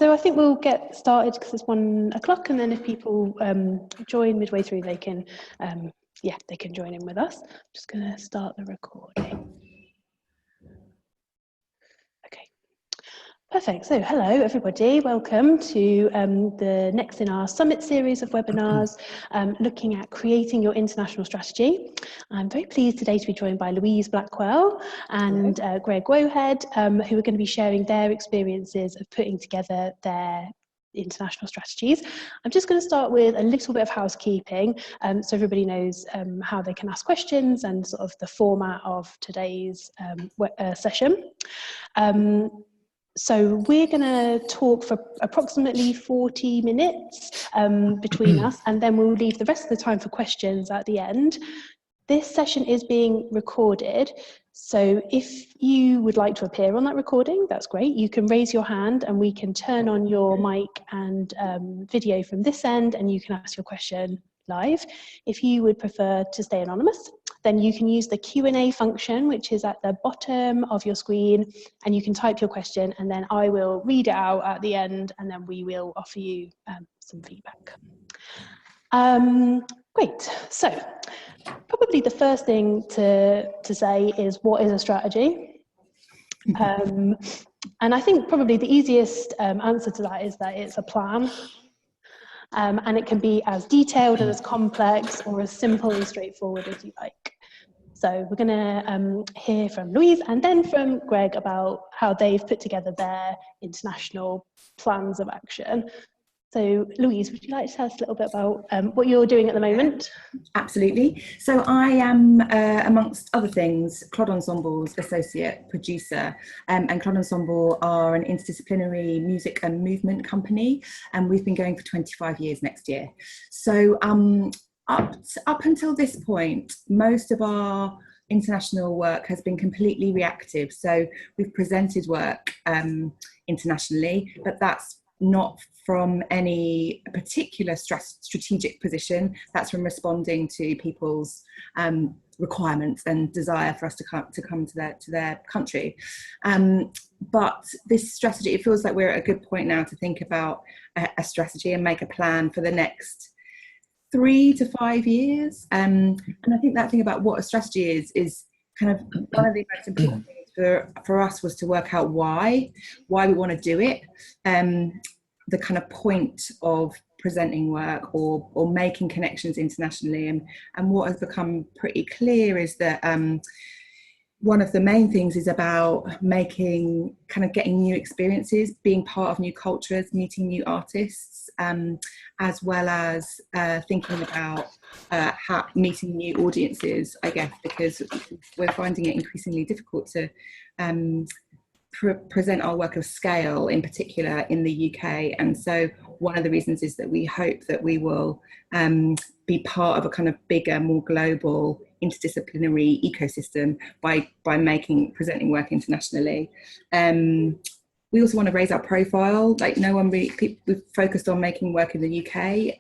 so I think we'll get started because it's 1 o'clock, and then if people join midway through, they can, they can join in with us. I'm just going to start the recording. Okay, perfect. So hello everybody, welcome to the next in our summit series of webinars looking at creating your international strategy. I'm very pleased today to be joined by Louise Blackwell and Greg Wohead, who are going to be sharing their experiences of putting together their international strategies. I'm just going to start with a little bit of housekeeping so everybody knows how they can ask questions and sort of the format of today's session. So we're going to talk for approximately 40 minutes between us, and then we'll leave the rest of the time for questions at the end. This session is being recorded, so if you would like to appear on that recording, that's great. You can raise your hand and we can turn on your mic and video from this end, and you can ask your question live. If you would prefer to stay anonymous, then you can use the Q&A function, which is at the bottom of your screen, and you can type your question, and then I will read it out at the end, and then we will offer you some feedback. Great, so probably the first thing to say is, what is a strategy? And I think probably the easiest answer to that is that it's a plan. And it can be as detailed and as complex or as simple and straightforward as you like. So we're going to hear from Louise and then from Greg about how they've put together their international plans of action. So Louise, would you like to tell us a little bit about what you're doing at the moment? Absolutely. So I am, amongst other things, Clod Ensemble's associate producer, and Clod Ensemble are an interdisciplinary music and movement company, and we've been going for 25 years next year. So up until this point, most of our international work has been completely reactive. So we've presented work internationally, but that's not from any particular strategic position. That's from responding to people's requirements and desire for us to come to their country. But this strategy, it feels like we're at a good point now to think about a strategy and make a plan for the next 3 to 5 years. And I think that thing about what a strategy is kind of one of the most important things for us was to work out why we want to do it. The kind of point of presenting work or making connections internationally, and what has become pretty clear is that one of the main things is about getting new experiences, being part of new cultures, meeting new artists, as well as thinking about meeting new audiences, I guess, because we're finding it increasingly difficult to present our work of scale, in particular in the UK. And so one of the reasons is that we hope that we will be part of a kind of bigger, more global, interdisciplinary ecosystem by presenting work internationally. We also want to raise our profile. Like we've focused on making work in the UK,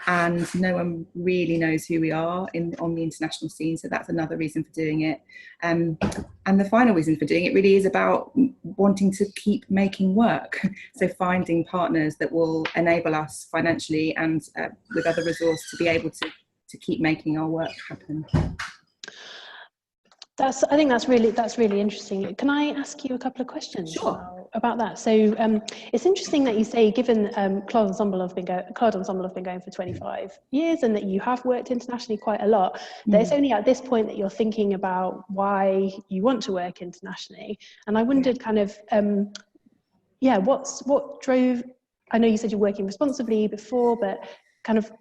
and no one really knows who we are on the international scene, so that's another reason for doing it. And the final reason for doing it really is about wanting to keep making work, so finding partners that will enable us financially and with other resource to be able to keep making our work happen. I think that's really interesting. Can I ask you a couple of questions? Sure. About that? So it's interesting that you say, given Clod Ensemble have been going for 25 years, and that you have worked internationally quite a lot, that it's only at this point that you're thinking about why you want to work internationally. And I wondered kind of, what drove, I know you said you're working responsibly before, but kind of,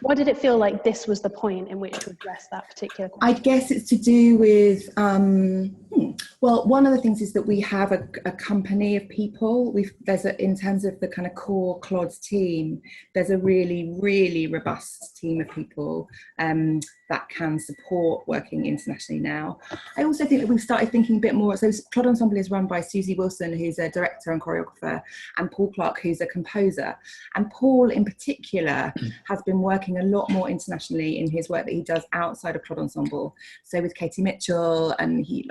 why did it feel like this was the point in which to address that particular question? I guess it's to do with, well, one of the things is that we have a company of people. In terms of the kind of core Clods team, there's a really, really robust team of people that can support working internationally now. I also think that we've started thinking a bit more. So Clod Ensemble is run by Susie Wilson, who's a director and choreographer, and Paul Clark, who's a composer. And Paul in particular has been working working a lot more internationally in his work that he does outside of Claude Ensemble. So with Katie Mitchell, and he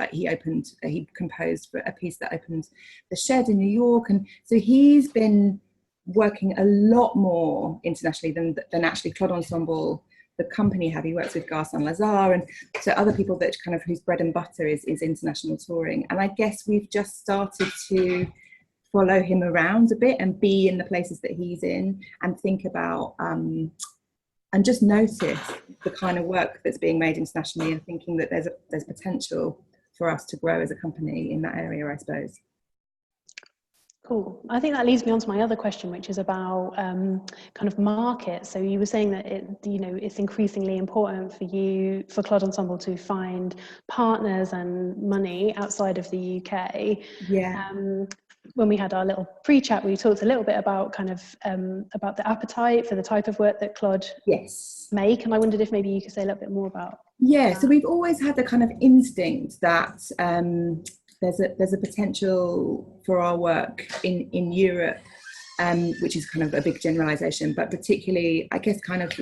composed for a piece that opened the Shed in New York, and so he's been working a lot more internationally than actually Claude Ensemble, the company, have. He works with Gar Saint-Lazare, and so other people that kind of whose bread and butter is international touring. And I guess we've just started to follow him around a bit and be in the places that he's in and think about and just notice the kind of work that's being made internationally, and thinking that there's potential for us to grow as a company in that area, I suppose. Cool. I think that leads me on to my other question, which is about kind of market. So you were saying that it's increasingly important for Claude Ensemble to find partners and money outside of the UK. Yeah. When we had our little pre-chat, we talked a little bit about kind of about the appetite for the type of work that Claude make, and I wondered if maybe you could say a little bit more about. Yeah. So we've always had the kind of instinct that there's a potential for our work in Europe, which is kind of a big generalisation, but particularly, I guess, kind of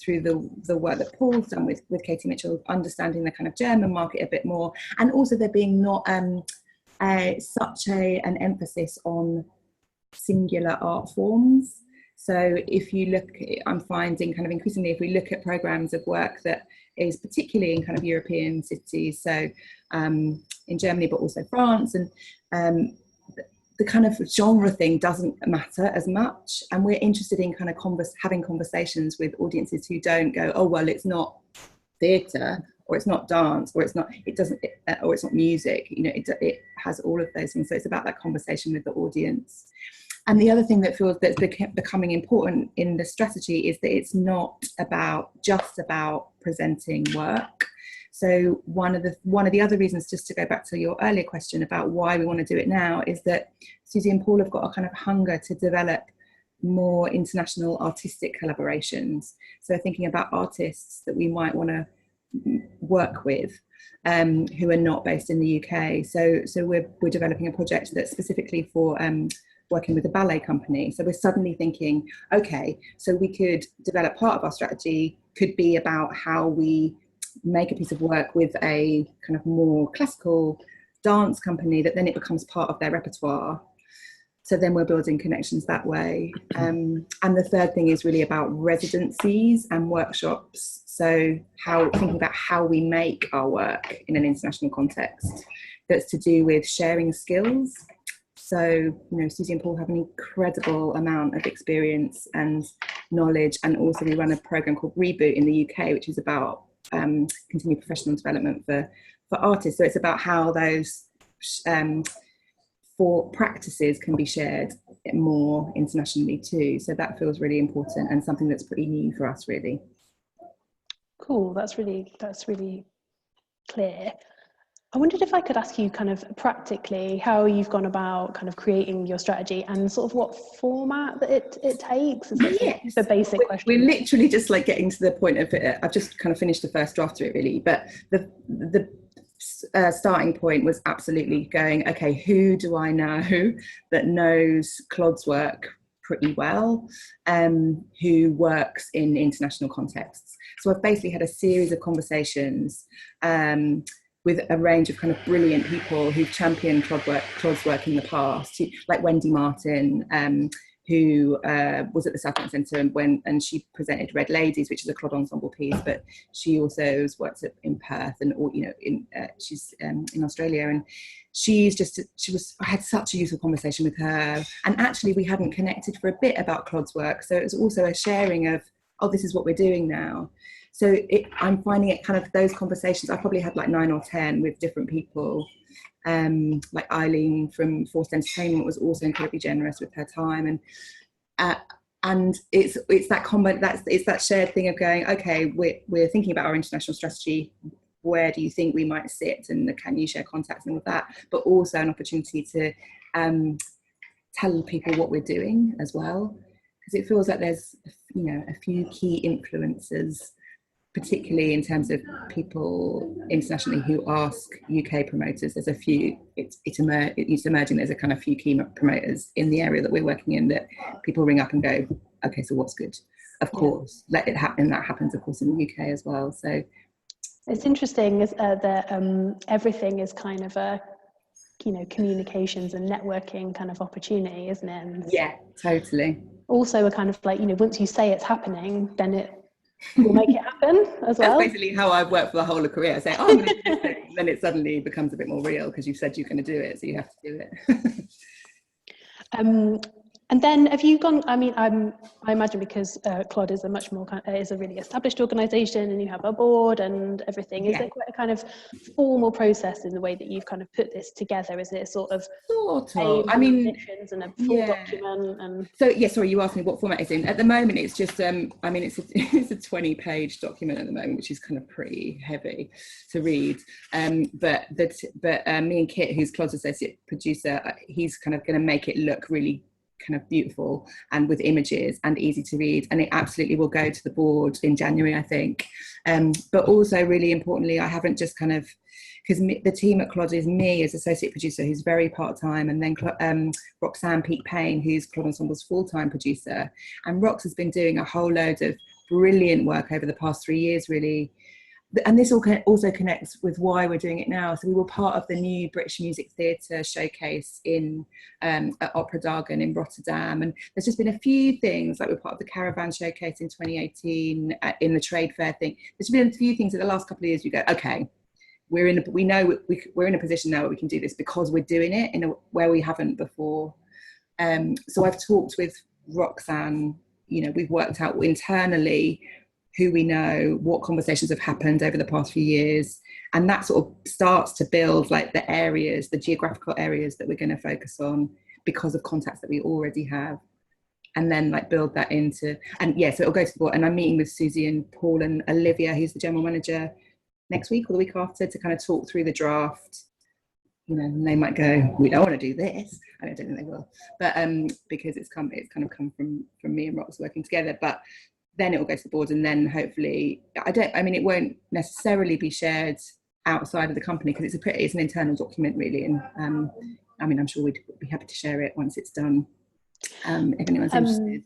through the work that Paul's done with Katie Mitchell, understanding the kind of German market a bit more, and also there being not such an emphasis on singular art forms. So if you look, I'm finding kind of increasingly, if we look at programmes of work that is particularly in kind of European cities, so in Germany, but also France, and the kind of genre thing doesn't matter as much, and we're interested in kind of having conversations with audiences who don't go, oh well, it's not theatre, or it's not dance, or it's not music, it has all of those things. So it's about that conversation with the audience. And the other thing that's becoming important in the strategy is that it's not just about presenting work. So one of the other reasons, just to go back to your earlier question about why we want to do it now, is that Susie and Paul have got a kind of hunger to develop more international artistic collaborations. So thinking about artists that we might want to work with who are not based in the UK. So we're developing a project that's specifically for working with a ballet company. So we're suddenly thinking, okay, so we could develop, part of our strategy could be about how we make a piece of work with a kind of more classical dance company, that then it becomes part of their repertoire. So then we're building connections that way. And the third thing is really about residencies and workshops. So thinking about how we make our work in an international context that's to do with sharing skills. So, Susie and Paul have an incredible amount of experience and knowledge, and also we run a program called Reboot in the UK, which is about continued professional development for artists. So it's about how those for practices can be shared more internationally too. So that feels really important and something that's pretty new for us, really. Cool. That's really clear. I wondered if I could ask you kind of practically how you've gone about kind of creating your strategy and sort of what format that it takes. Yes. The basic question. We're literally just like getting to the point of it. I've just kind of finished the first draft of it, really, but the starting point was absolutely going, okay, who do I know that knows Claude's work pretty well, who works in international contexts. So I've basically had a series of conversations with a range of kind of brilliant people who've championed Claude's work in the past, like Wendy Martin, who was at the South Bank Centre and she presented Red Ladies, which is a Claude Ensemble piece, but she also has worked in Perth and she's in Australia, and I had such a useful conversation with her, and actually we hadn't connected for a bit about Claude's work, so it was also a sharing of, oh, this is what we're doing now. So I'm finding it kind of those conversations, I probably had like 9 or 10 with different people. Like Eileen from Forced Entertainment was also incredibly generous with her time, and it's that shared thing of going, okay, we're thinking about our international strategy. Where do you think we might sit, and can you share contacts and all of that? But also an opportunity to tell people what we're doing as well, because it feels like there's a few key influences, particularly in terms of people internationally who ask UK promoters. There's a few, it's emerging, there's a kind of few key promoters in the area that we're working in that people ring up and go, okay, so what's good? of course, let it happen. That happens, of course, in the UK as well. So it's interesting that everything is kind of a, communications and networking kind of opportunity, isn't it? And yeah, totally. also a kind of like, once you say it's happening, then it will make it happen as well. That's basically how I've worked for the whole of career. I say, oh, I'm going to do this thing. Then it suddenly becomes a bit more real because you've said you're going to do it, so you have to do it. And then have you gone, I imagine because Clod is a much more is a really established organisation, and you have a board and everything. Is there quite a kind of formal process in the way that you've kind of put this together? Is it sort of I mean, ambitions and a full document? And so sorry, you asked me what format it's in. At the moment, it's just it's a 20-page document at the moment, which is kind of pretty heavy to read. But me and Kit, who's Clod's associate producer, he's kind of going to make it look really kind of beautiful and with images and easy to read, and it absolutely will go to the board in January, I think. But also, really importantly, I haven't just kind of, because the team at Clod is me as associate producer, who's very part-time, and then Roxanne Peake-Payne, who's Clod Ensemble's full-time producer. And Rox has been doing a whole load of brilliant work over the past 3 years, really. And this also connects with why we're doing it now. So we were part of the new British Music Theatre showcase at Opera Dagen in Rotterdam. And there's just been a few things, like we're part of the Caravan Showcase in 2018, in the trade fair thing. There's been a few things in the last couple of years we go, okay, we're in a position now where we can do this because we're doing it where we haven't before. So I've talked with Roxanne, we've worked out internally who we know, what conversations have happened over the past few years, and that sort of starts to build like the geographical areas that we're going to focus on because of contacts that we already have, and then like build that into, and so it'll go to the board. And I'm meeting with Susie and Paul and Olivia, who's the general manager, next week or the week after, to kind of talk through the draft. And they might go, we don't want to do this. I don't think they will, but because it's kind of come from me and Rox working together. But then it will go to the board, and then hopefully, it won't necessarily be shared outside of the company because it's an internal document really, and I'm sure we'd be happy to share it once it's done, if anyone's interested.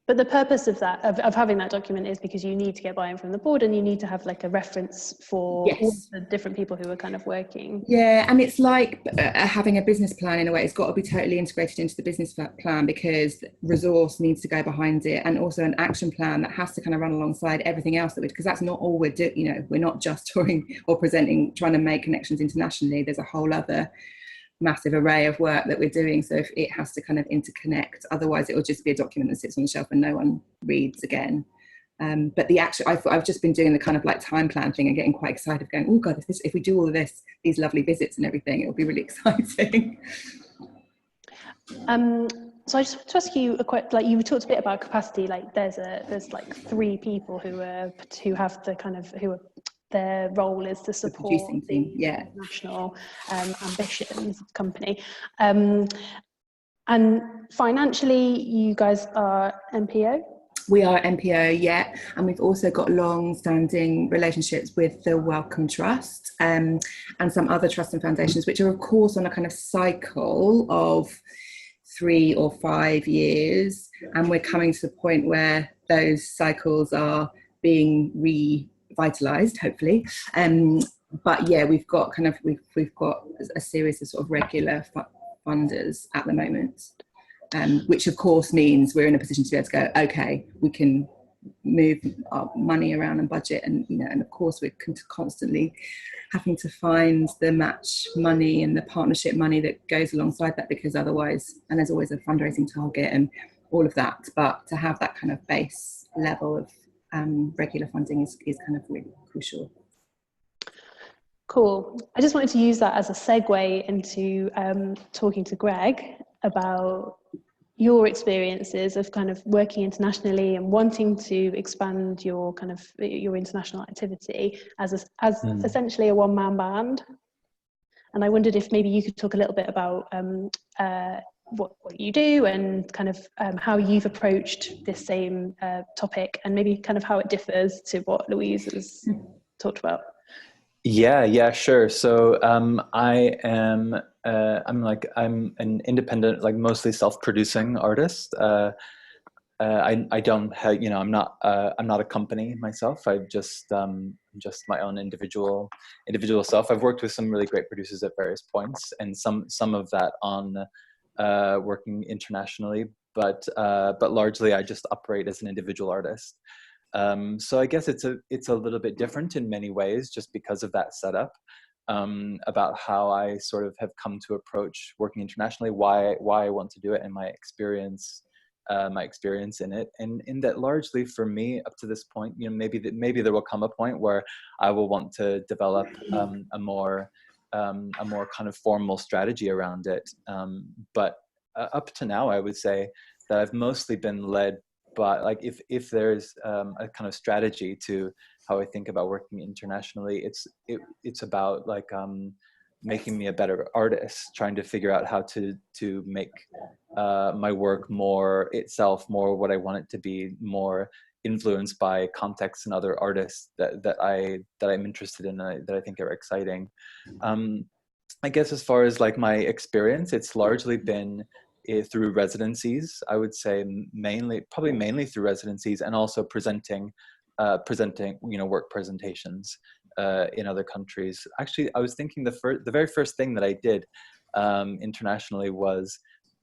But the purpose of that, of having that document, is because you need to get buy-in from the board, and you need to have like a reference for all the different people who are kind of working. Yeah, and it's like having a business plan in a way. It's got to be totally integrated into the business plan because resource needs to go behind it, and also an action plan that has to kind of run alongside everything else because that's not all we're doing. We're not just touring or presenting, trying to make connections internationally. There's a whole other massive array of work that we're doing, so if it has to kind of interconnect, otherwise it will just be a document that sits on the shelf and no one reads again. But I've just been doing the kind of like time plan thing and getting quite excited, going, oh god, if we do all of these lovely visits and everything, it'll be really exciting. So I just want to ask you you talked a bit about capacity. Like there's like 3 people who have the kind of their role is to support the national ambitions of the company. And financially, you guys are MPO? We are MPO, and we've also got long-standing relationships with the Wellcome Trust and some other trusts and foundations, which are, of course, on a kind of cycle of 3 or 5 years, and we're coming to the point where those cycles are being revitalized, hopefully. But we've got a series of sort of regular funders at the moment, which of course means we're in a position to be able to go, okay, we can move our money around and budget, and and of course we're constantly having to find the match money and the partnership money that goes alongside that, because otherwise, and there's always a fundraising target and all of that, but to have that kind of base level of regular funding is kind of really crucial. Cool. I just wanted to use that as a segue into talking to Greg about your experiences of kind of working internationally and wanting to expand your kind of your international activity as essentially a one-man band. And I wondered if maybe you could talk a little bit about what you do and kind of how you've approached this same topic, and maybe kind of how it differs to what Louise has talked about. Yeah, sure. So I'm an independent, like mostly self-producing artist. I don't have, I'm not a company myself. I'm just my own individual self. I've worked with some really great producers at various points, and some of that on working internationally, but largely I just operate as an individual artist. So I guess it's a little bit different in many ways, just because of that setup. About how I sort of have come to approach working internationally, why I want to do it, and my experience in it, and in that largely for me up to this point, maybe there will come a point where I will want to develop a more kind of formal strategy around it. But up to now, I would say that I've mostly been led by, like, if there's a kind of strategy to how I think about working internationally, it's about like making me a better artist, trying to figure out how to make my work more what I want it to be, more influenced by context and other artists that I'm interested in, that I think are exciting. I guess as far as like my experience, it's largely been through residencies. I would say probably mainly through residencies, and also presenting work presentations in other countries. Actually, I was thinking the very first thing that I did internationally was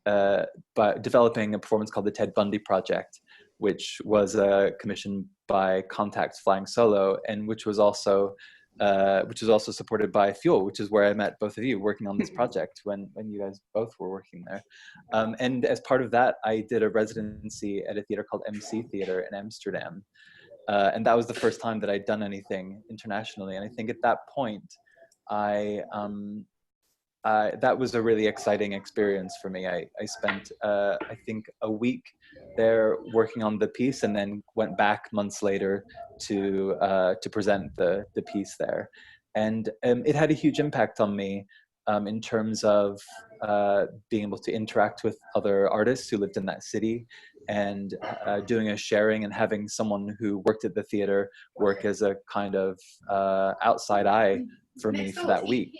by developing a performance called the Ted Bundy Project, which was commissioned by Contact's Flying Solo, and which was also supported by Fuel, which is where I met both of you working on this project when you guys both were working there. And as part of that, I did a residency at a theater called MC Theater in Amsterdam. And that was the first time that I'd done anything internationally. And I think at that point, that was a really exciting experience for me. I spent, I think, a week there working on the piece, and then went back months later to present the piece there. And it had a huge impact on me in terms of being able to interact with other artists who lived in that city, and doing a sharing, and having someone who worked at the theater work as a kind of outside eye for me for that week.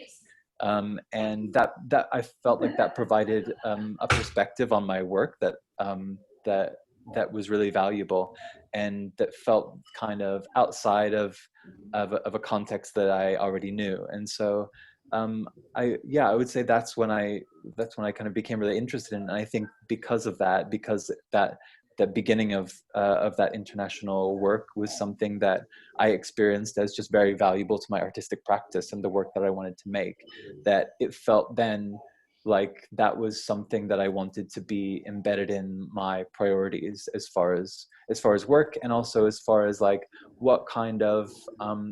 And that I felt like that provided a perspective on my work that was really valuable, and that felt kind of outside of a context that I already knew. And so I would say that's when I kind of became really interested in it. And I think because that beginning of that international work was something that I experienced as just very valuable to my artistic practice and the work that I wanted to make, that it felt then like that was something that I wanted to be embedded in my priorities as far as work, and also as far as like what kind of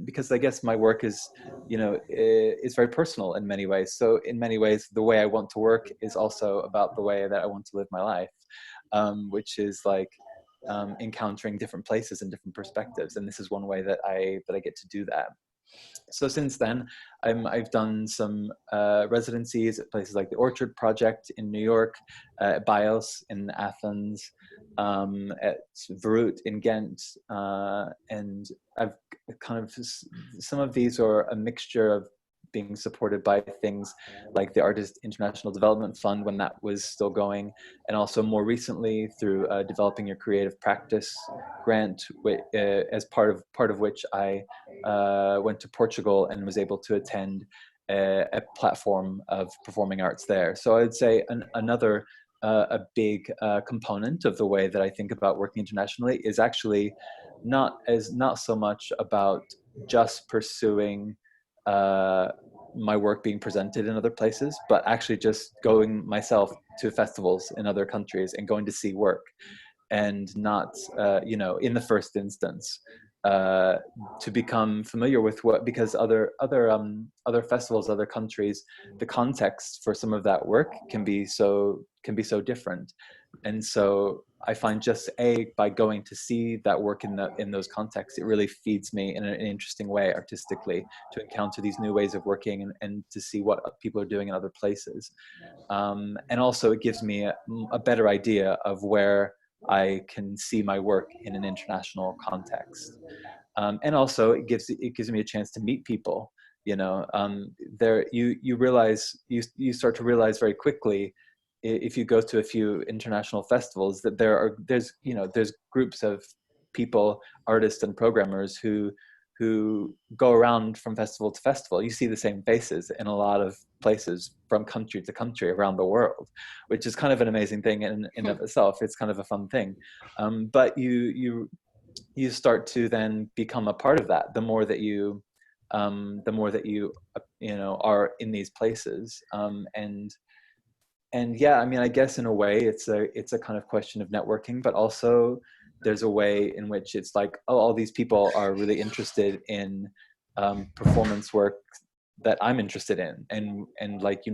because I guess my work is is very personal in many ways. So in many ways, the way I want to work is also about the way that I want to live my life, which is like encountering different places and different perspectives. And this is one way that I get to do that. So since then, I've done some residencies at places like the Orchard Project in New York, at BIOS in Athens, at Verut in Ghent, and I've kind of, some of these are a mixture of being supported by things like the Artist International Development Fund when that was still going, and also more recently through Developing Your Creative Practice grant, as part of which I went to Portugal and was able to attend a platform of performing arts there. So I'd say another a big component of the way that I think about working internationally is actually not so much about just pursuing my work being presented in other places, but actually just going myself to festivals in other countries and going to see work, and not in the first instance to become familiar with what, because other festivals, other countries, the context for some of that work can be so different. And so I find just by going to see that work in those contexts, it really feeds me in an interesting way artistically to encounter these new ways of working, and to see what people are doing in other places. And also it gives me a better idea of where I can see my work in an international context. And also it gives me a chance to meet people. You start to realize very quickly if you go to a few international festivals, that there's groups of people, artists and programmers who go around from festival to festival. You see the same faces in a lot of places from country to country around the world, which is kind of an amazing thing in of itself. It's kind of a fun thing. But you start to then become a part of that the more that you are in these places. And yeah, I mean, I guess in a way it's a kind of question of networking, but also there's a way in which it's like, oh, all these people are really interested in performance work that I'm interested in, and like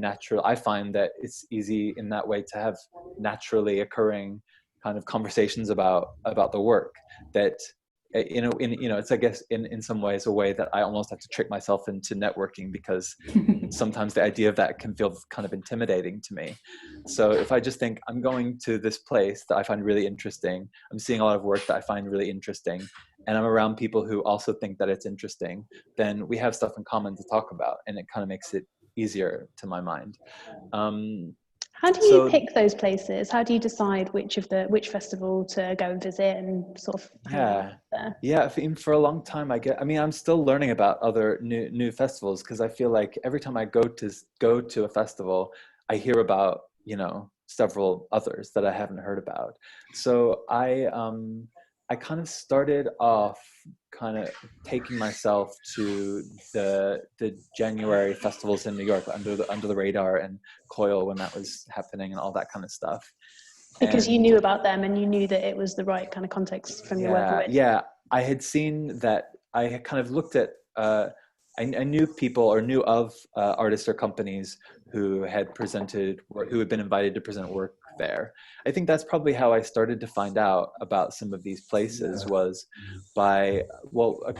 I find that it's easy in that way to have naturally occurring kind of conversations about the work that it's, I guess, in some ways a way that I almost have to trick myself into networking, because sometimes the idea of that can feel kind of intimidating to me. So if I just think I'm going to this place that I find really interesting, I'm seeing a lot of work that I find really interesting, and I'm around people who also think that it's interesting, then we have stuff in common to talk about, and it kind of makes it easier to my mind. How do you pick those places? How do you decide which festival to go and visit and sort of hang out there? Yeah. For a long time, I'm still learning about other new festivals, because I feel like every time I go to a festival, I hear about several others that I haven't heard about. So I kind of started off kind of taking myself to the January festivals in New York, under the radar, and Coil when that was happening, and all that kind of stuff. Because you knew about them and you knew that it was the right kind of context from your working with. Yeah, I had seen that. I had kind of looked at. I knew people, or knew of artists or companies who had presented, or who had been invited to present work there. I think that's probably how I started to find out about some of these places, was by,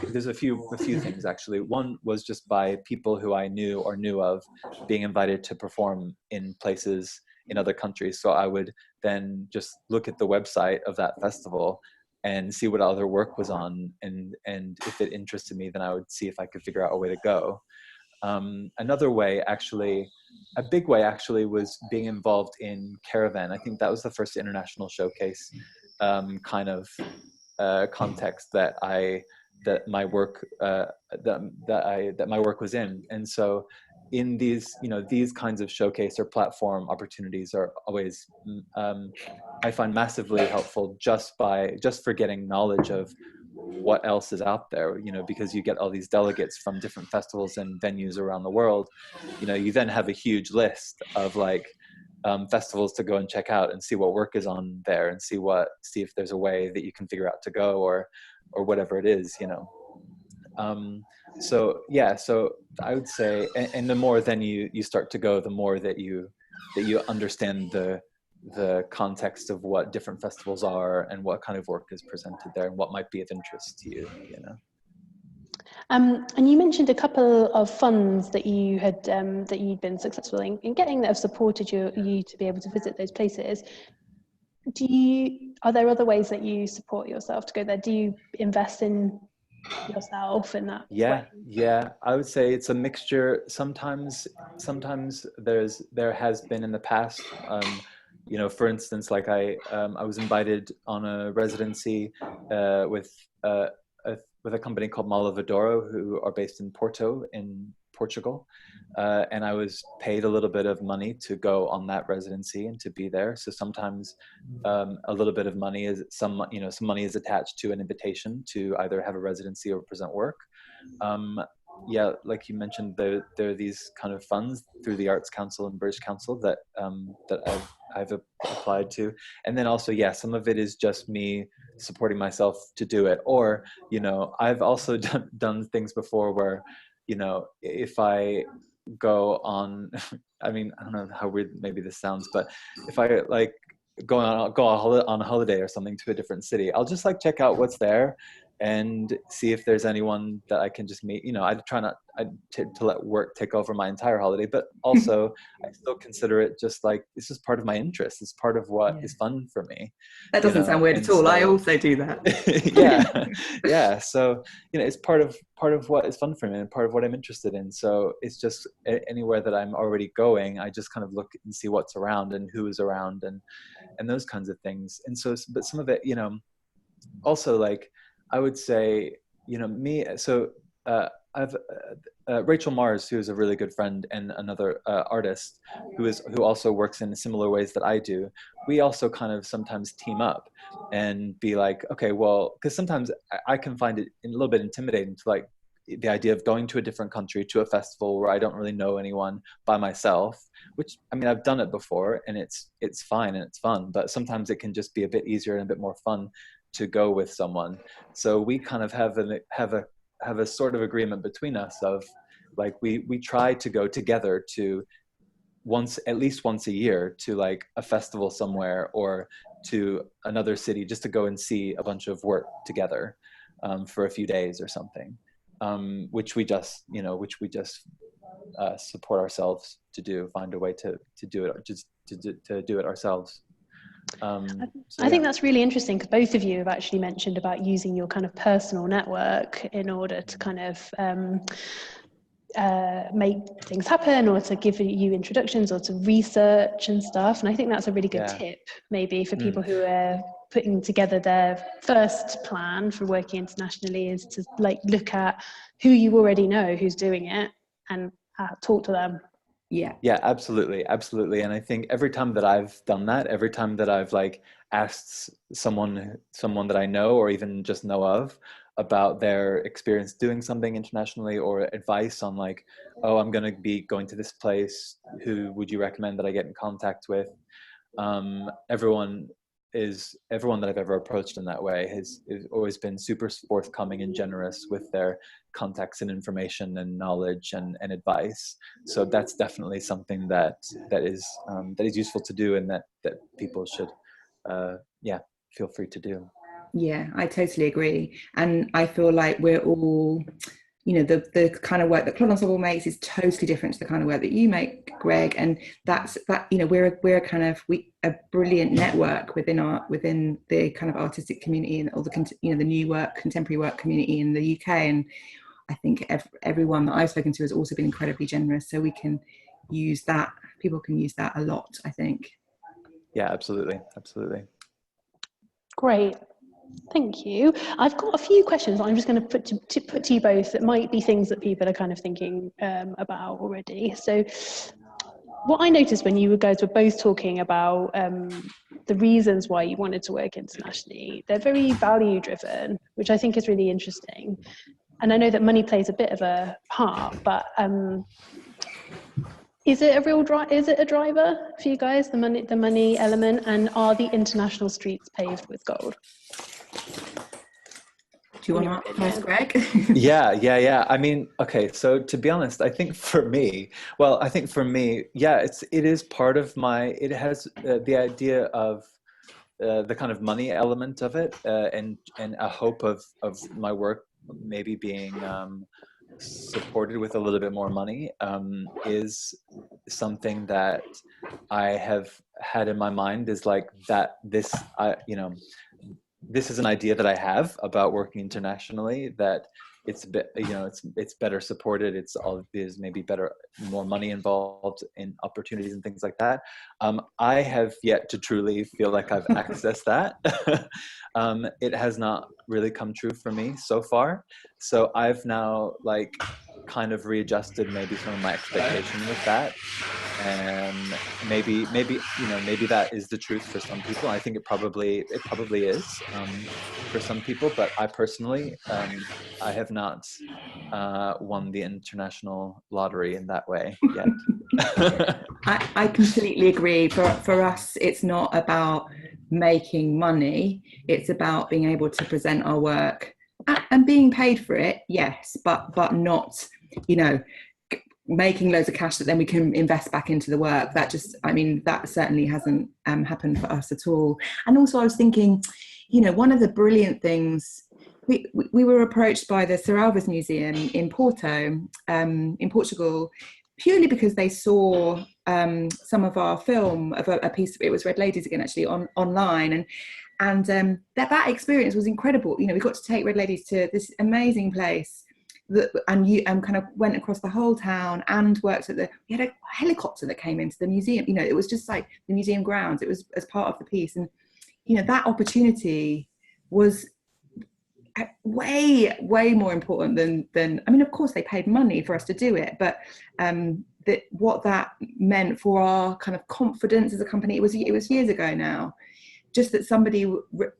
there's a few things actually. One was just by people who I knew or knew of being invited to perform in places in other countries. So I would then just look at the website of that festival and see what other work was on, and if it interested me, then I would see if I could figure out a way to go. Another way, actually, a big way actually, was being involved in Caravan. I think that was the first international showcase kind of context that my work was in. And so in these kinds of showcase or platform opportunities are always I find massively helpful, just for getting knowledge of what else is out there, because you get all these delegates from different festivals and venues around the world. You then have a huge list of festivals to go and check out, and see what work is on there, and see if there's a way that you can figure out to go, or whatever it is. So I would say, and the more then you start to go, the more that you understand the context of what different festivals are, and what kind of work is presented there, and what might be of interest to you. And you mentioned a couple of funds that you had that you'd been successful in getting, that have supported you to be able to visit those places. Are there other ways that you support yourself to go there? Do you invest in yourself in that way? Yeah, I would say it's a mixture. Sometimes there has been in the past, for instance, like I was invited on a residency with a company called Malavadoro, who are based in Porto in Portugal, and I was paid a little bit of money to go on that residency and to be there. So sometimes a little bit of money some money is attached to an invitation to either have a residency or present work. Like you mentioned, there are these kind of funds through the Arts Council and British Council that I've applied to, and then also some of it is just me supporting myself to do it. Or I've also done things before where if I go on, I mean, I don't know how weird maybe this sounds, but if I go on a holiday or something to a different city, I'll just check out what's there, and see if there's anyone that I can just meet. I try not to let work take over my entire holiday, but also I still consider it just like, this is part of my interest. It's part of what is fun for me. That doesn't sound weird at all. So, I also do that. Yeah. So, it's part of what is fun for me and part of what I'm interested in. So it's just anywhere that I'm already going, I just kind of look and see what's around and who is around and those kinds of things. And so, but some of it, also, like, I would say, I've Rachel Mars, who is a really good friend and another artist who also works in similar ways that I do. We also kind of sometimes team up and be like, okay, well, because sometimes I can find it a little bit intimidating to, like, the idea of going to a different country to a festival where I don't really know anyone by myself, which, I mean, I've done it before and it's fine and it's fun, but sometimes it can just be a bit easier and a bit more fun to go with someone. So we kind of have a sort of agreement between us of, like, we try to go together to at least once a year to, like, a festival somewhere or to another city, just to go and see a bunch of work together for a few days or something, which we just support ourselves to do, find a way to do it, just to do it ourselves. I think that's really interesting, because both of you have actually mentioned about using your kind of personal network in order to kind of make things happen, or to give you introductions, or to research and stuff. And I think that's a really good tip, maybe, for people who are putting together their first plan for working internationally, is to, like, look at who you already know who's doing it and talk to them. Yeah, absolutely. And I think every time that I've done that, every time that I've, like, asked someone that I know or even just know of about their experience doing something internationally, or advice on, like, oh, I'm going to be going to this place, who would you recommend that I get in contact with? Everyone that I've ever approached in that way has always been super forthcoming and generous with their contacts and information and knowledge and advice. So that's definitely something that is useful to do, and that people should feel free to do. Yeah, I totally agree. And I feel like we're all, the kind of work that Clod Ensemble makes is totally different to the kind of work that you make, Greg. And we're a brilliant network within the kind of artistic community and all the new work, contemporary work community in the UK. And I think everyone that I've spoken to has also been incredibly generous. So we can use that. People can use that a lot, I think. Yeah, absolutely. Great. Thank you. I've got a few questions I'm just going to put to you both that might be things that people are kind of thinking about already. So what I noticed when you guys were both talking about the reasons why you wanted to work internationally, they're very value driven, which I think is really interesting. And I know that money plays a bit of a part, but is it a driver for you guys, the money element? And are the international streets paved with gold? Do you want to first, Greg? Yeah. I mean, okay, so to be honest, I think for me, yeah, it is part of it has the idea of the kind of money element of it, and a hope of my work maybe being supported with a little bit more money, is something that I have had in my mind, is like that this is an idea that I have about working internationally, that it's a bit, it's better supported. There's maybe more money involved in opportunities and things like that. I have yet to truly feel like I've accessed that. It has not really come true for me so far. So I've now, like, kind of readjusted maybe some of my expectation with that. And maybe that is the truth for some people. I think it probably is for some people, but I personally, I have not won the international lottery in that way yet. I completely agree. For us, it's not about making money. It's about being able to present our work and being paid for it, yes, but not, making loads of cash that then we can invest back into the work. That certainly hasn't happened for us at all. And also I was thinking, one of the brilliant things we were approached by the Serralves Museum in Porto, in Portugal, purely because they saw some of our film of a piece. It was Red Ladies again, actually, online, and that experience was incredible. You know, we got to take Red Ladies to this amazing place. And you kind of went across the whole town and worked at we had a helicopter that came into the museum. You know, it was just like the museum grounds. It was as part of the piece, and you know, that opportunity was way more important than I mean, of course they paid money for us to do it, but that what that meant for our kind of confidence as a company, it was years ago now, just that somebody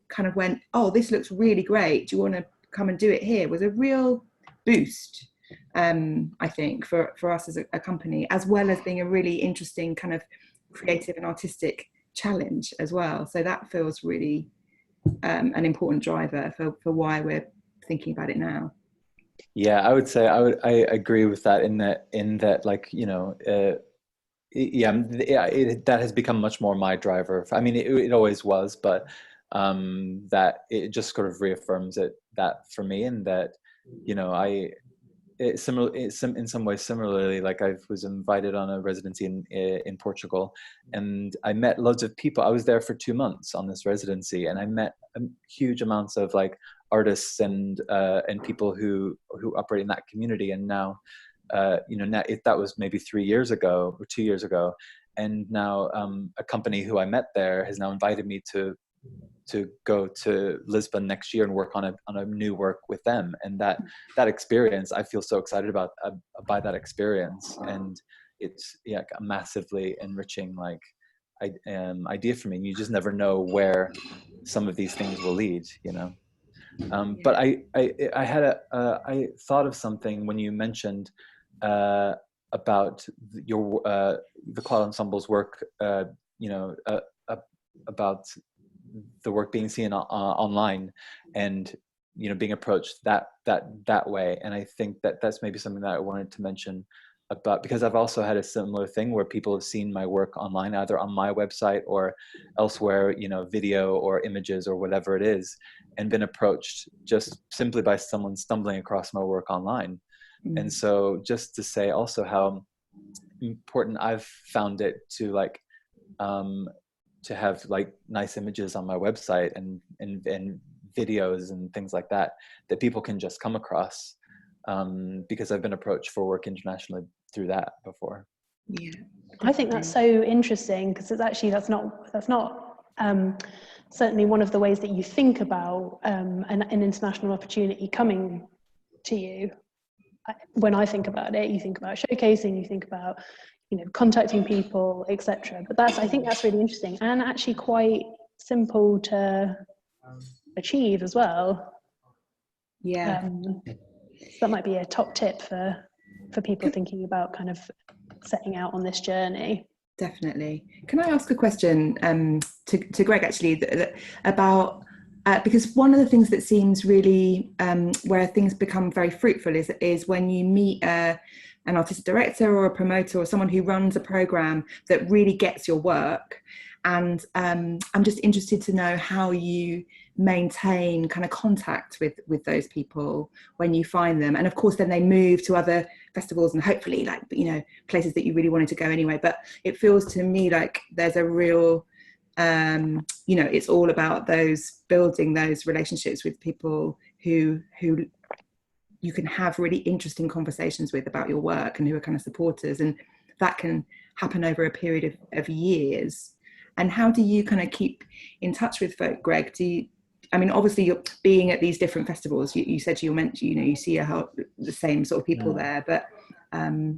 kind of went, oh, this looks really great, do you want to come and do it here, was a real boost, I think, for us as a company, as well as being a really interesting kind of creative and artistic challenge as well. So that feels really an important driver for why we're thinking about it now. Yeah, I would say I agree with that in that like, you know, that has become much more my driver. I mean, it always was, but that it just sort of reaffirms that for me, and that, you know, in some ways similarly, like I was invited on a residency in Portugal, and I met loads of people. I was there for 2 months on this residency, and I met huge amounts of like artists and people who operate in that community. And now, you know, now that was maybe 3 years ago or 2 years ago, and now a company who I met there has now invited me to go to Lisbon next year and work on a new work with them. And that experience, I feel so excited about by that experience. And it's a massively enriching like idea for me. And you just never know where some of these things will lead, you know. But I thought of something when you mentioned about your the Cloud Ensemble's work, you know, about the work being seen online, and, you know, being approached that way. And I think that's maybe something that I wanted to mention about, because I've also had a similar thing where people have seen my work online, either on my website or elsewhere, you know, video or images or whatever it is, and been approached just simply by someone stumbling across my work online. And so just to say also how important I've found it to like to have like nice images on my website and videos and things like that people can just come across, because I've been approached for work internationally through that before. Yeah, I think that's so interesting, because it's actually that's not certainly one of the ways that you think about an international opportunity coming to you. When I think about it, you think about showcasing, you think about, you know, contacting people, etc. But I think that's really interesting, and actually quite simple to achieve as well. Yeah. So that might be a top tip for people thinking about kind of setting out on this journey. Definitely. Can I ask a question to Greg, actually, about because one of the things that seems really where things become very fruitful is when you meet an artistic director or a promoter or someone who runs a program that really gets your work. And I'm just interested to know how you maintain kind of contact with those people when you find them. And of course, then they move to other festivals and hopefully, like, you know, places that you really wanted to go anyway. But it feels to me like there's a real, you know, it's all about building those relationships with people who you can have really interesting conversations with about your work and who are kind of supporters, and that can happen over a period of years. And how do you kind of keep in touch with folk, Greg? I mean, obviously you're being at these different festivals, you said you know, you see the same sort of people there, but I'm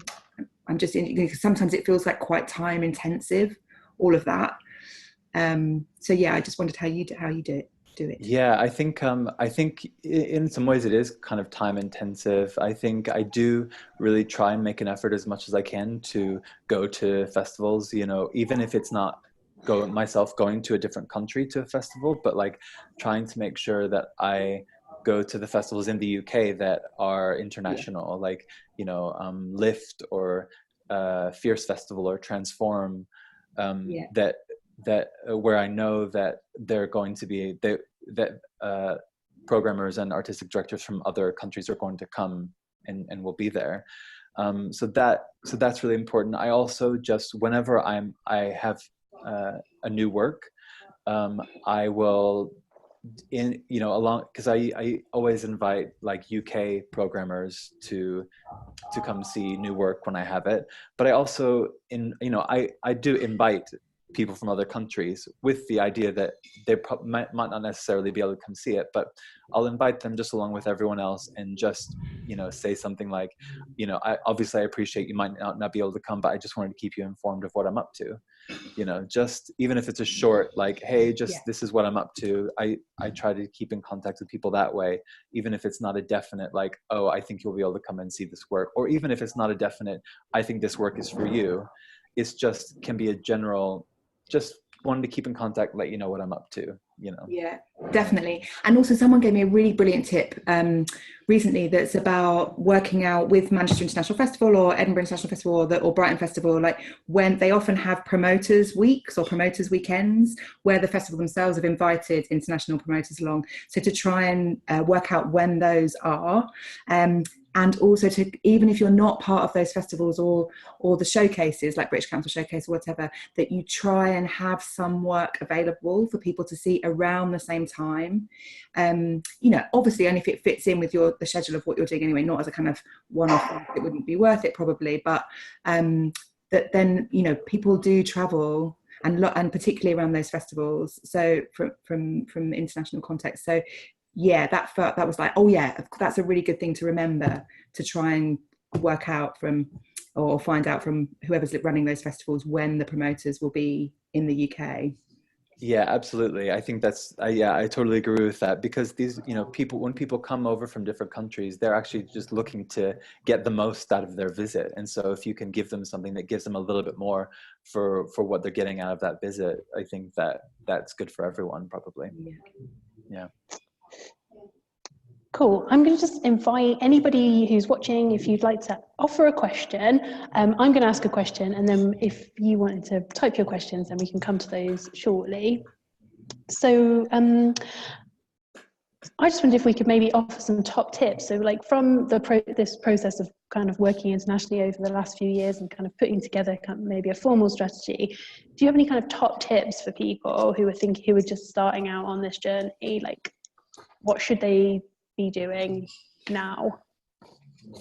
just because sometimes it feels like quite time intensive, all of that. So yeah, I just wondered how you do it. Yeah, I think in some ways it is kind of time intensive. I think I do really try and make an effort as much as I can to go to festivals, you know, even if it's not going to a different country to a festival, but like trying to make sure that I go to the festivals in the UK that are international, like, you know, Lift or Fierce Festival or Transform, that where I know that they're going to be programmers and artistic directors from other countries are going to come and will be there. So that's really important. I also just, whenever I have a new work, I will along, because I always invite like UK programmers to come see new work when I have it, but I also I do invite people from other countries with the idea that they might not necessarily be able to come see it, but I'll invite them just along with everyone else and just say something like, I appreciate you might not be able to come, but I just wanted to keep you informed of what I'm up to. Just even if it's a short, like, hey, this is what I'm up to. I try to keep in contact with people that way, even if it's not a definite, like, oh, I think you'll be able to come and see this work. Or even if it's not a definite, I think this work is for you. It's just, can be a general, just wanting to keep in contact, let you know what I'm up to, Yeah, definitely. And also someone gave me a really brilliant tip recently that's about working out with Manchester International Festival or Edinburgh International Festival or Brighton Festival, like when they often have promoters weeks or promoters weekends where the festival themselves have invited international promoters along. So to try and work out when those are, and also to, even if you're not part of those festivals or the showcases like British Council Showcase or whatever, that you try and have some work available for people to see around the same time. Obviously only if it fits in with the schedule of what you're doing anyway, not as a kind of one-off, it wouldn't be worth it probably, but that then, people do travel and particularly around those festivals. So from international context. So yeah, that was like, oh yeah, that's a really good thing to remember, to try and work out from, or find out from whoever's running those festivals when the promoters will be in the UK. Yeah, absolutely. I think that's, I totally agree with that, because these, people, when people come over from different countries, they're actually just looking to get the most out of their visit. And so if you can give them something that gives them a little bit more for what they're getting out of that visit, I think that's good for everyone, probably. Yeah. Cool. I'm going to just invite anybody who's watching, if you'd like to offer a question. I'm going to ask a question, and then if you wanted to type your questions, then we can come to those shortly. So I just wondered if we could maybe offer some top tips. So like from this process of kind of working internationally over the last few years and kind of putting together maybe a formal strategy, do you have any kind of top tips for people who are just starting out on this journey? Like, what should they be doing now? Do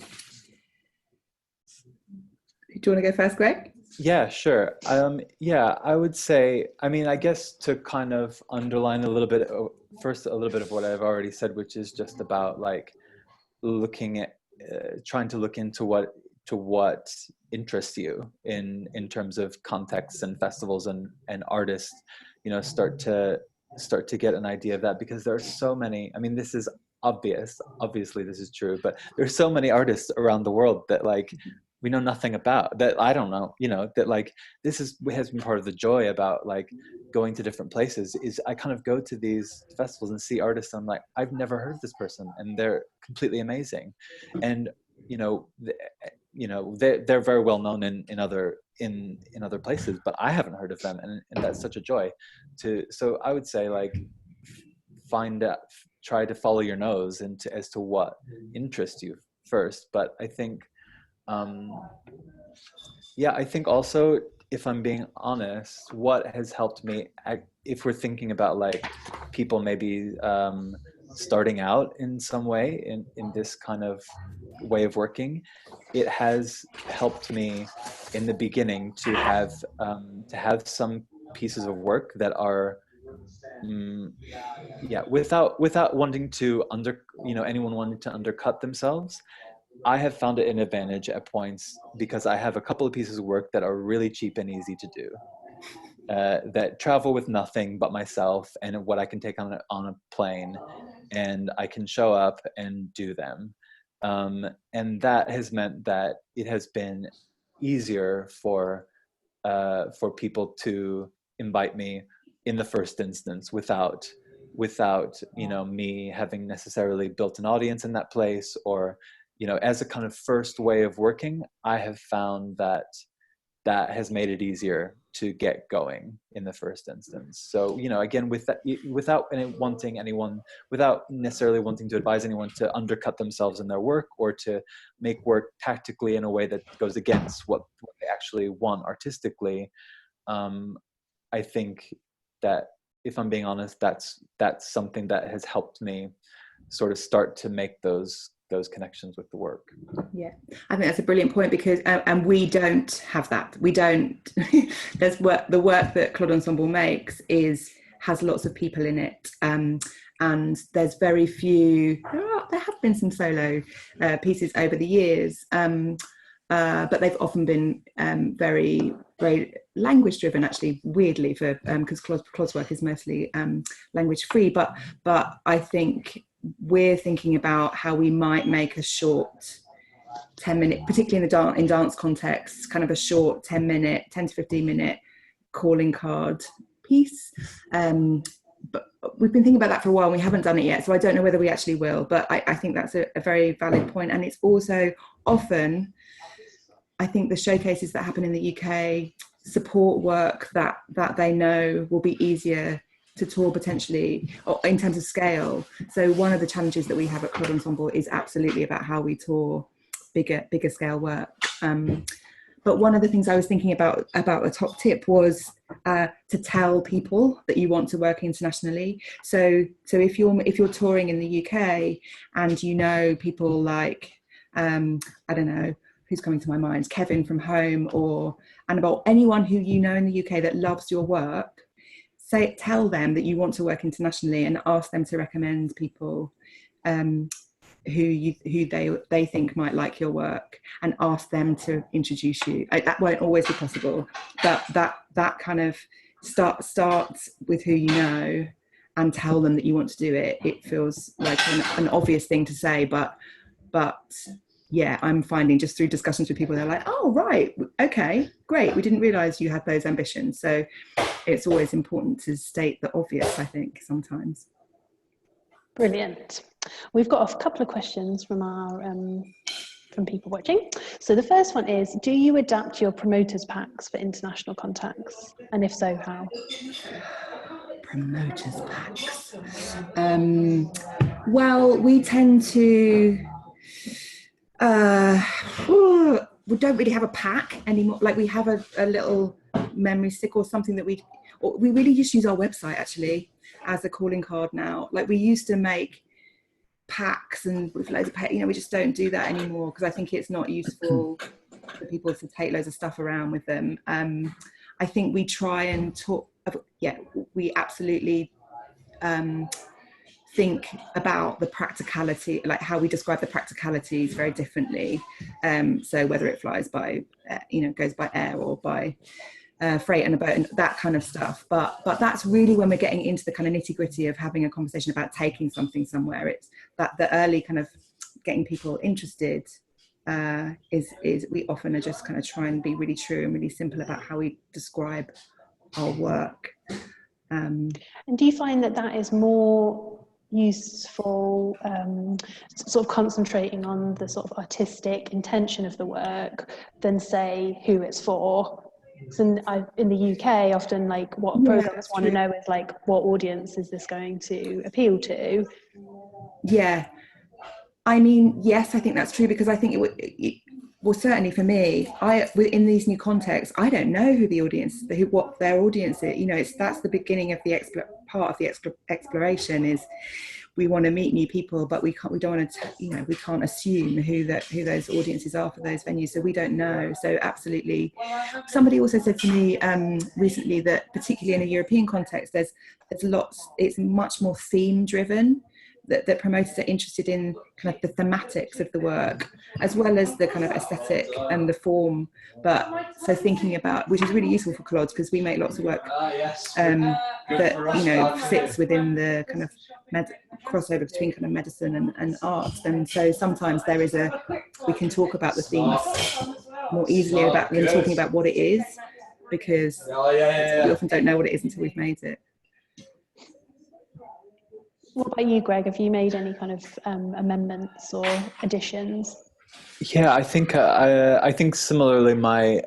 you want to go first, Greg? Yeah, sure. I would say, I guess to kind of underline a little bit of what I've already said, which is just about like looking at, trying to look into what interests you in terms of contexts and festivals and artists, start to get an idea of that, because there are so many, this is obviously this is true, but there's so many artists around the world that like we know nothing about, that I don't know, that like has been part of the joy about like going to different places, is I kind of go to these festivals and see artists and I'm like, I've never heard of this person and they're completely amazing. And they're very well known in other places, but I haven't heard of them, and that's such a joy so I would say like try to follow your nose as to what interests you first. But I think I think also, if I'm being honest, what has helped me, if we're thinking about like people maybe starting out in some way in this kind of way of working, it has helped me in the beginning to have some pieces of work that are without wanting to anyone wanting to undercut themselves. I have found it an advantage at points because I have a couple of pieces of work that are really cheap and easy to do, that travel with nothing but myself and what I can take on a plane, and I can show up and do them. And that has meant that it has been easier for people to invite me in the first instance without me having necessarily built an audience in that place, or as a kind of first way of working. I have found that has made it easier to get going in the first instance. So, you know, again, without necessarily wanting to advise anyone to undercut themselves in their work or to make work tactically in a way that goes against what they actually want artistically. I think that, if I'm being honest, that's something that has helped me sort of start to make those connections with the work. Yeah, I think that's a brilliant point, because and we don't have that. We don't. There's the work that Claude Ensemble makes has lots of people in it, and there's very few. There have been some solo pieces over the years, but they've often been very, very language driven, actually, weirdly, for because Claude's work is mostly language free. But I think we're thinking about how we might make a short 10-minute, particularly in dance contexts, kind of a short 10 to 15 minute calling card piece. But we've been thinking about that for a while, and we haven't done it yet, so I don't know whether we actually will. But I think that's a very valid point. And it's also often, I think, the showcases that happen in the UK support work that they know will be easier to tour potentially, or in terms of scale. So one of the challenges that we have at Claude Ensemble is absolutely about how we tour bigger scale work. But one of the things I was thinking about a top tip was to tell people that you want to work internationally. So if you're touring in the UK and you know people like I don't know who's coming to my mind, Kevin from Home or Annabelle, anyone who you know in the UK that loves your work, tell them that you want to work internationally and ask them to recommend people who they think might like your work, and ask them to introduce you. That won't always be possible, but that kind of starts with who you know and tell them that you want to do it. It feels like an obvious thing to say, but yeah, I'm finding just through discussions with people, they're like, oh, right, okay, great, we didn't realise you had those ambitions. So it's always important to state the obvious, I think, sometimes. Brilliant. We've got a couple of questions from our from people watching. So the first one is, do you adapt your promoters packs for international contacts? And if so, how? Promoters packs. Well, we tend to... we don't really have a pack anymore. Like, we have a little memory stick or something that we really just use our website actually as a calling card now. Like, we used to make packs and with loads of we just don't do that anymore, because I think it's not useful for people to take loads of stuff around with them. I think we try and talk, we absolutely think about the practicality, like how we describe the practicalities very differently. So whether it flies by, goes by air or by freight and a boat and that kind of stuff. But that's really when we're getting into the kind of nitty gritty of having a conversation about taking something somewhere. It's that the early kind of getting people interested is we often are just kind of try and be really true and really simple about how we describe our work. And do you find that is more useful, sort of concentrating on the sort of artistic intention of the work than say who it's for? So in the UK, often like what programmers want to know is like, what audience is this going to appeal to? Yeah, I mean, yes, I think that's true, because I think well, certainly for me, in these new contexts, I don't know who the audience, what their audience is. That's the beginning of the part of the exploration. Is we want to meet new people, but we don't want to, we can't assume who those audiences are for those venues. So we don't know. So absolutely. Somebody also said to me recently that particularly in a European context, there's lots. It's much more theme driven. That promoters are interested in kind of the thematics of the work, as well as the kind of aesthetic and the form. But so thinking about, which is really useful for Claude, because we make lots of work that fits within the kind of crossover between kind of medicine and art. And so sometimes we can talk about the themes more easily than talking about what it is, because we often don't know what it is until we've made it. What about you, Greg? Have you made any kind of amendments or additions? Yeah, I think similarly. My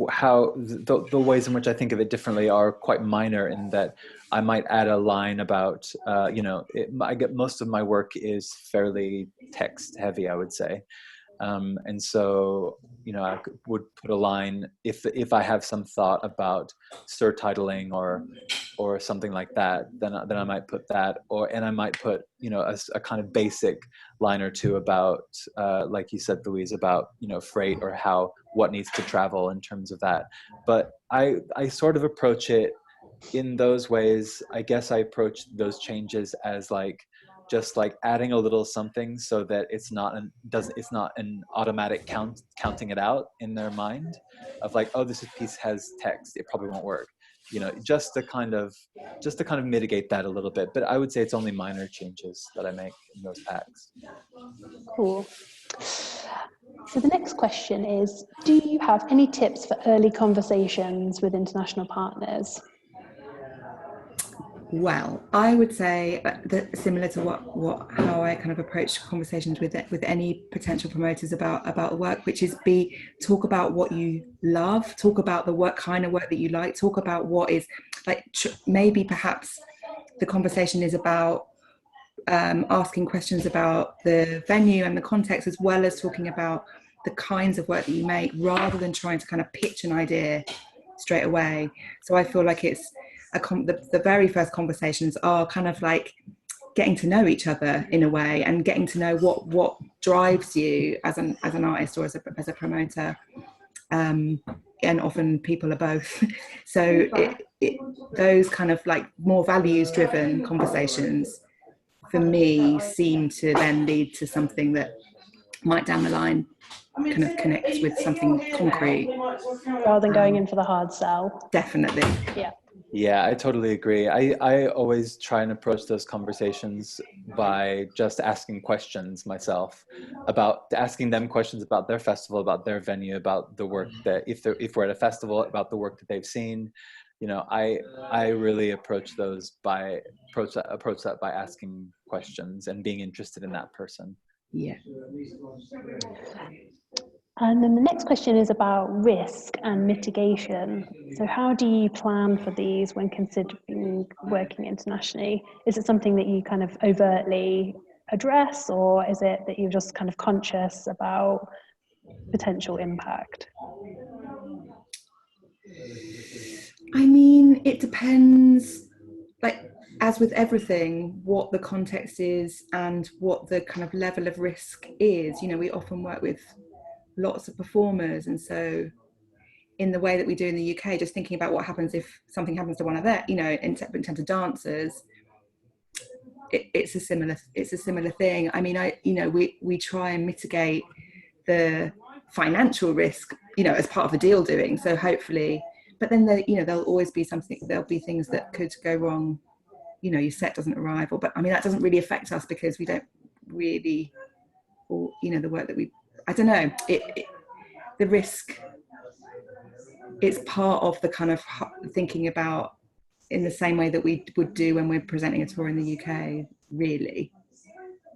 how the ways in which I think of it differently are quite minor in that I might add a line about I get most of my work is fairly text heavy, I would say. And so, I would put a line if I have some thought about surtitling or something like that, then I might put that, and I might put a kind of basic line or two about like you said, Louise, about freight or what needs to travel in terms of that. But I sort of approach it in those ways. I guess I approach those changes as just like adding a little something so that it's not an automatic counting it out in their mind of like, oh, this piece has text, it probably won't work, just to kind of mitigate that a little bit. But I would say it's only minor changes that I make in those packs. Cool. So the next question is, do you have any tips for early conversations with international partners? Well, I would say that similar to how I kind of approach conversations with any potential promoters about work, which is talk about what you love, talk about the kind of work that you like, talk about what is like maybe perhaps the conversation is about asking questions about the venue and the context, as well as talking about the kinds of work that you make, rather than trying to kind of pitch an idea straight away. So I feel like it's the very first conversations are kind of like getting to know each other in a way, and getting to know what drives you as an artist or as a promoter, and often people are both. So those kind of like more values driven conversations for me seem to then lead to something that might down the line kind of connects with something concrete, rather than going in for the hard sell. Definitely. Yeah, I totally agree. I always try and approach those conversations by just asking questions myself, asking them questions about their festival, about their venue, about the work that if we're at a festival, about the work that they've seen. I really approach that by asking questions and being interested in that person. Yeah. And then the next question is about risk and mitigation. So how do you plan for these when considering working internationally? Is it something that you kind of overtly address, or is it that you're just kind of conscious about potential impact? I mean, it depends, like as with everything, what the context is and what the kind of level of risk is. We often work with lots of performers, and so in the way that we do in the UK, just thinking about what happens if something happens to one of their, in terms of dancers, it's a similar thing. I mean, we try and mitigate the financial risk, as part of the deal doing. So hopefully, but then there'll always be there'll be things that could go wrong. Your set doesn't arrive, but I mean, that doesn't really affect us because we don't really, or the work that I don't know, the risk, it's part of the kind of thinking about in the same way that we would do when we're presenting a tour in the UK, really.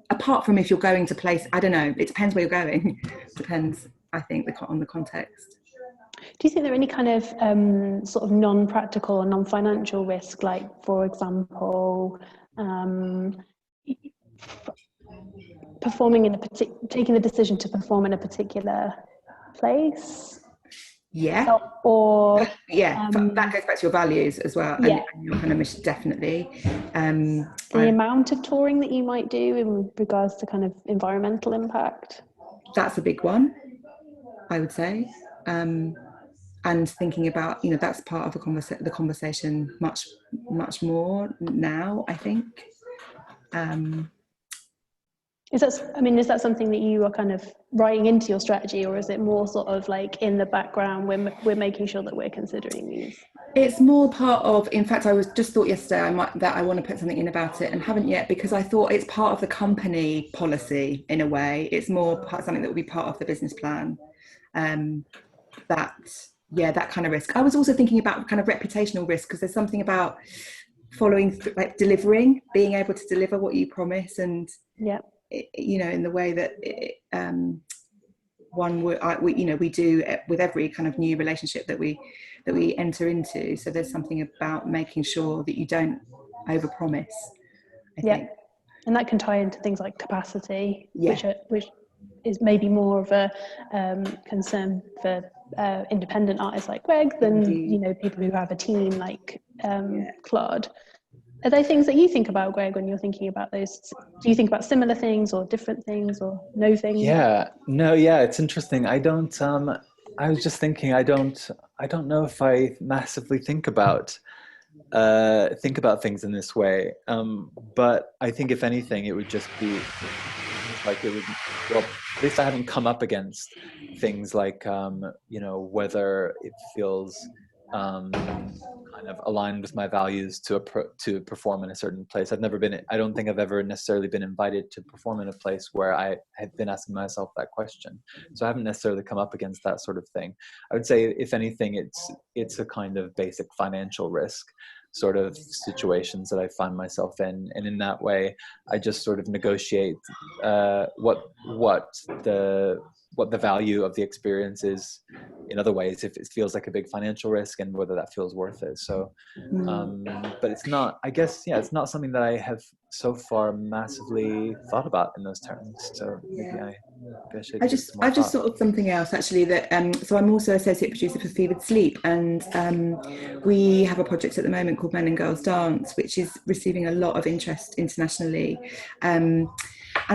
Apart from if you're going to place, I don't know, it depends where you're going. Depends, I think, on the context. Do you think there are any kind of sort of non-practical or non-financial risk, like, for example, taking the decision to perform in a particular place? Yeah. Or that goes back to your values as well, and your kind of mission, definitely. The amount of touring that you might do in regards to kind of environmental impact. That's a big one, I would say. And thinking about, that's part of the conversation much more now, I think. Is that something that you are kind of writing into your strategy, or is it more sort of like in the background, we're making sure that we're considering these? It's more part of, in fact, I just thought yesterday that I want to put something in about it and haven't yet, because I thought it's part of the company policy in a way. It's more something that will be part of the business plan. That kind of risk. I was also thinking about kind of reputational risk, because there's something about delivering, being able to deliver what you promise, and in the way that we do with every kind of new relationship that we enter into. So there's something about making sure that you don't overpromise, I think. And that can tie into things like capacity, Yeah. which is maybe more of a concern for independent artists like Greg than people who have a team like Claude. Are there things that you think about, Greg, when you're thinking about those? Do you think about similar things or different things or no things? It's interesting. I don't. I was just thinking. I don't know if I massively think about things in this way. But I think if anything, it would just be like it would. Well, at least I haven't come up against things like whether it feels kind of aligned with my values to perform in a certain place. I don't think I've ever necessarily been invited to perform in a place where I have been asking myself that question. So I haven't necessarily come up against that sort of thing. I would say, if anything, it's a kind of basic financial risk sort of situations that I find myself in. And in that way, I just sort of negotiate what the value of the experience is in other ways, if it feels like a big financial risk, and whether that feels worth it. So but it's not, I guess, it's not something that I have so far massively thought about in those terms. So maybe I should. I just thought of something else actually, that so I'm also associate producer for Fevered Sleep, and we have a project at the moment called Men and Girls Dance, which is receiving a lot of interest internationally, and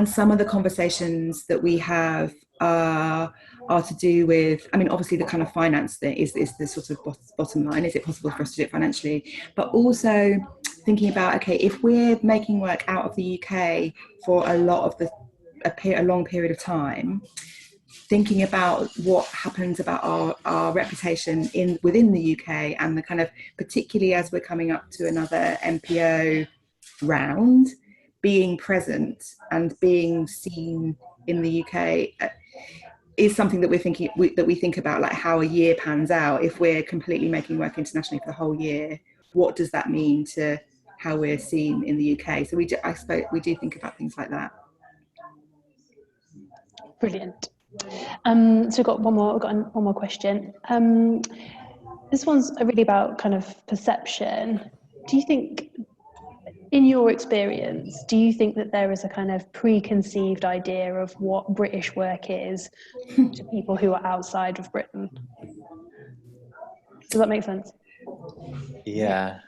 some of the conversations that we have are to do with, I mean, obviously the kind of finance thing is the sort of bottom line. Is it possible for us to do it financially? But also thinking about, okay, if we're making work out of the UK for a long period of time, thinking about what happens about our reputation within the UK, and the kind of, particularly as we're coming up to another MPO round, being present and being seen in the UK is something that we think about, like how a year pans out. If we're completely making work internationally for the whole year, what does that mean to how we're seen in the UK? So I suppose we do think about things like that. Brilliant. So we've got one more question. This one's really about kind of perception. Do you think, in your experience, do you think that there is a kind of preconceived idea of what British work is to people who are outside of Britain? Does that make sense? Yeah.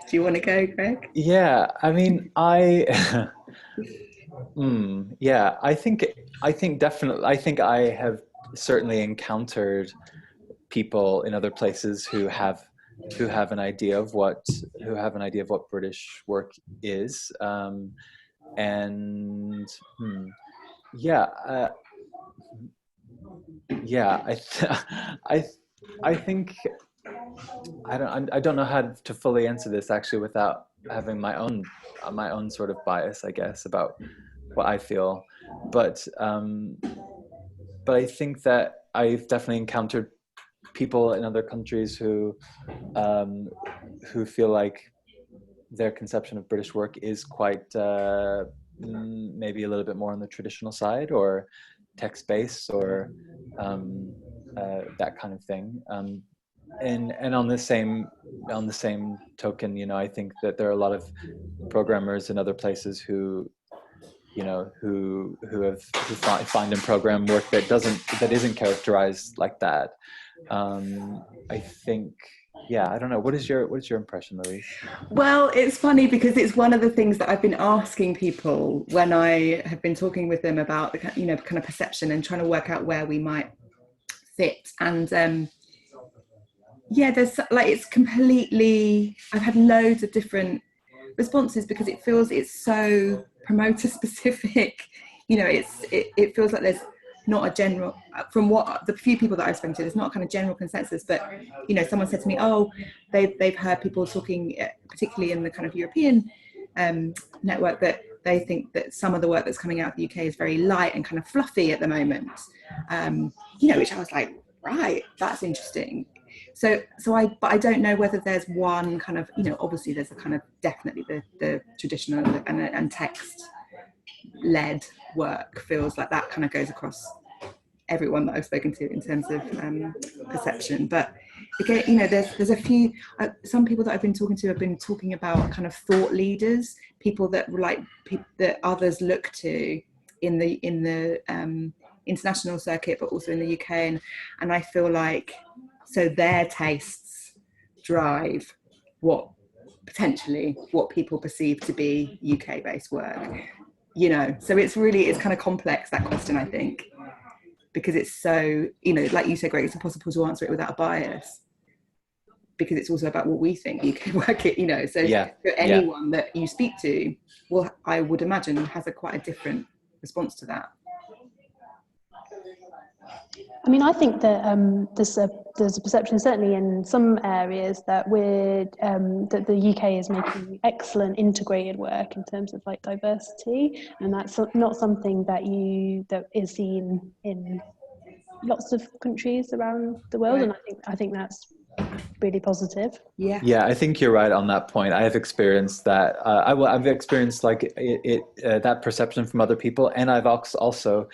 Do you want to go, Greg? Yeah, I mean, I think definitely, I think I have certainly encountered people in other places who have an idea of what British work is, I think I don't know how to fully answer this actually without having my own sort of bias, I guess, about what I feel, but I think that I've definitely encountered people in other countries who feel like their conception of British work is quite maybe a little bit more on the traditional side, or text-based, or that kind of thing. And on the same token, I think that there are a lot of programmers in other places who find and program work that isn't characterized like that. I think, I don't know. What is your impression, Louise? Well, it's funny because it's one of the things that I've been asking people when I have been talking with them about the kind of perception and trying to work out where we might fit. And there's like, it's completely, I've had loads of different responses because it feels it's so promoter specific. It feels like there's not a general, from what the few people that I've spoken to, there's not a kind of general consensus. But someone said to me, they've heard people talking, particularly in the kind of European network, that they think that some of the work that's coming out of the UK is very light and kind of fluffy at the moment, which I was like, right, that's interesting. But I don't know whether there's one kind of, obviously there's a kind of, definitely the traditional and text led work feels like that kind of goes across everyone that I've spoken to in terms of perception. But again, you know, there's a few, some people that I've been talking to have been talking about kind of thought leaders, people that that others look to in the international circuit, but also in the UK. And I feel like, so their tastes drive potentially what people perceive to be UK based work, you know. So it's kind of complex, that question, I think, because it's so, you know, like you said, Greg, it's impossible to answer it without a bias, because it's also about what we think UK work, you know. So for anyone that you speak to, well, I would imagine has quite a different response to that. I mean, I think that there's a perception, certainly in some areas, that that the UK is making excellent integrated work in terms of like diversity, and that's not something that is seen in lots of countries around the world. Right. And I think that's really positive. Yeah, I think you're right on that point. I have experienced that. I've experienced like that perception from other people, and I've also,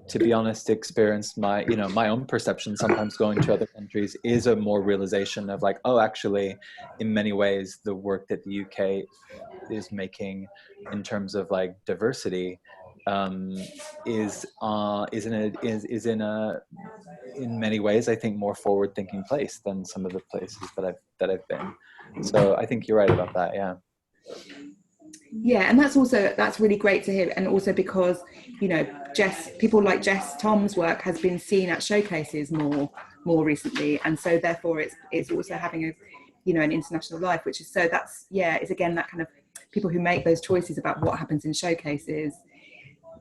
to be honest, experienced my own perception sometimes going to other countries is a more realization of like, oh, actually, in many ways, the work that the UK is making in terms of like diversity is in many ways, I think, more forward-thinking place than some of the places that I've been. So I think you're right about that. Yeah, and that's really great to hear, and also because, you know, people like Jess Tom's work has been seen at showcases more recently, and so therefore it's also having an international life, which is it's again that kind of people who make those choices about what happens in showcases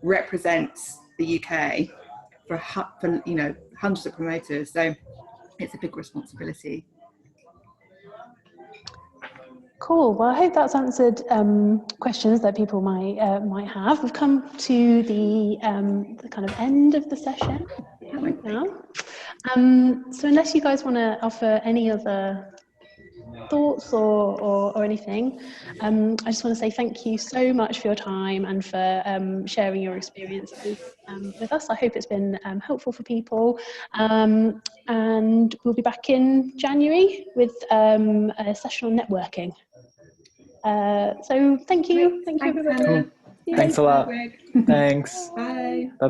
represents the UK for hundreds of promoters, so it's a big responsibility. Cool. Well, I hope that's answered questions that people might have. We've come to the kind of end of the session now. So unless you guys want to offer any other thoughts or anything, I just want to say thank you so much for your time and for sharing your experiences with us. I hope it's been helpful for people, and we'll be back in January with a session on networking. So thank you everybody. Cool. Thanks a lot. Thanks. Bye. Bye.